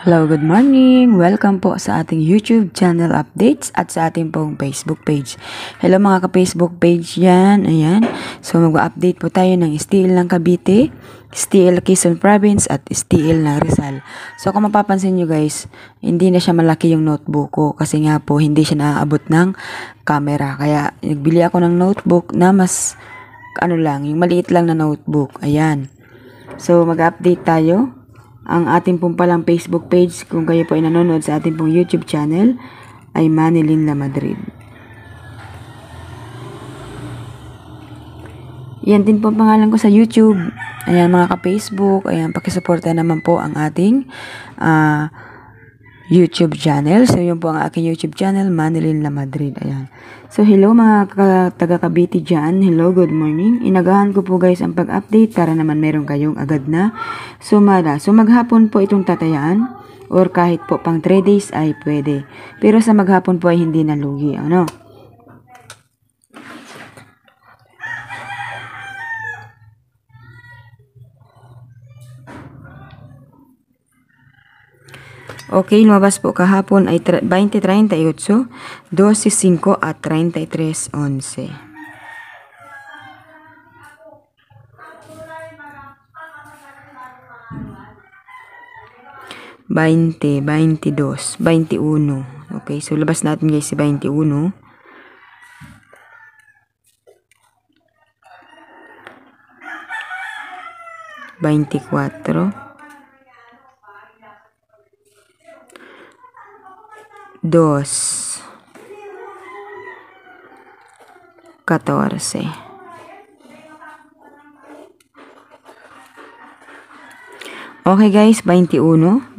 Hello, good morning! Welcome po sa ating YouTube channel updates at sa ating pong Facebook page. Hello mga ka-Facebook page yan. Ayan. So mag-update po tayo ng STL ng Cavite, STL Quezon Province at STL ng Rizal. So kung mapapansin nyo guys, hindi na siya malaki yung notebook ko kasi nga po hindi siya naaabot ng camera. Kaya nagbili ako ng notebook na mas yung maliit lang na notebook. Ayan. So mag-update tayo. Ang ating pong palang Facebook page, kung kayo po ay nanonood sa ating pong YouTube channel, ay Manilyn La Madrid. Yan din po pangalan ko sa YouTube. Ayan mga ka-Facebook. Ayan, pakisuporta naman po ang ating YouTube channel. So yun po ang aking YouTube channel, Manilyn La Madrid. Ayan. So hello mga taga-Cavite dyan. Hello, good morning. Inagahan ko po guys ang pag-update para naman meron kayong agad na sumada. So maghapon po itong tatayaan or kahit po pang 3 days ay pwede. Pero sa maghapon po ay hindi nalugi. Ano? Okay, lumabas po kahapon ay 2038, 12.5 at 33.11. Bainte, 22, 21. Okay, so labas natin guys si 21. 24. 2, 14. Okay guys, 21,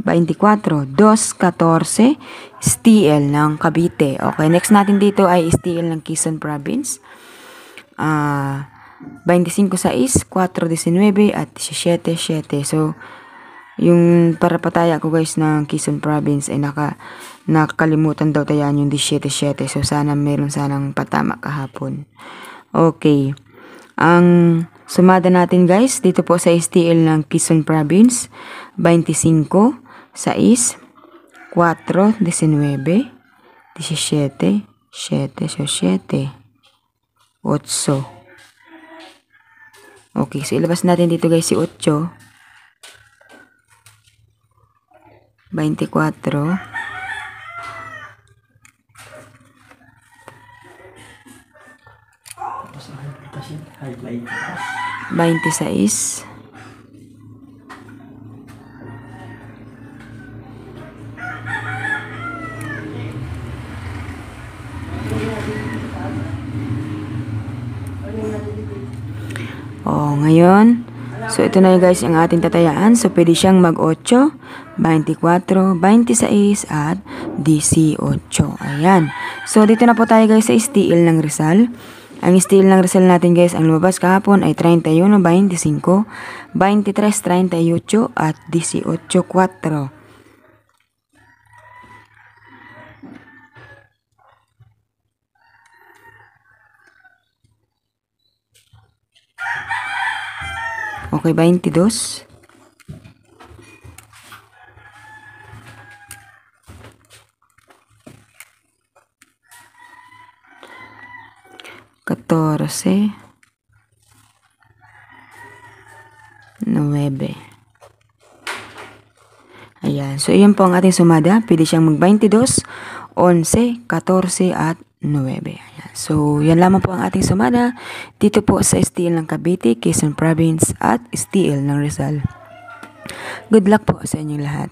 24, 2, 14, STL ng Cavite. Okay, next natin dito ay STL ng Quezon Province. 25, 6, 4, 19 at 17, 7. So, yung parapataya ko guys ng Quezon Province ay nakakalimutan daw tayaan yung 17-7. So sana meron sanang patama kahapon. Okay. Ang sumada natin guys dito po sa STL ng Quezon Province, 25, 6, 4, 19, 17, 7, so 7, 8. Okay, so ilabas natin dito guys si 8. 24, 26, ngayon, so ito na guys ang ating tatayaan. So pwede siyang mag-8, 24, 26 at 18. Ayan. So dito na po tayo guys sa STL ng Rizal. Ang STL ng Rizal natin guys, ang lumabas kahapon ay 31, 25, 23, 38 at 18, 4. Okay, 22. 14, 9. Ayan. So, iyon po ang ating sumada. Pwede siyang mag-22, 11, 14 at 9. Ayan. So, yan lamang po ang ating sumada dito po sa STL ng Cavite, Quezon Province at STL ng Rizal. Good luck po sa inyong lahat.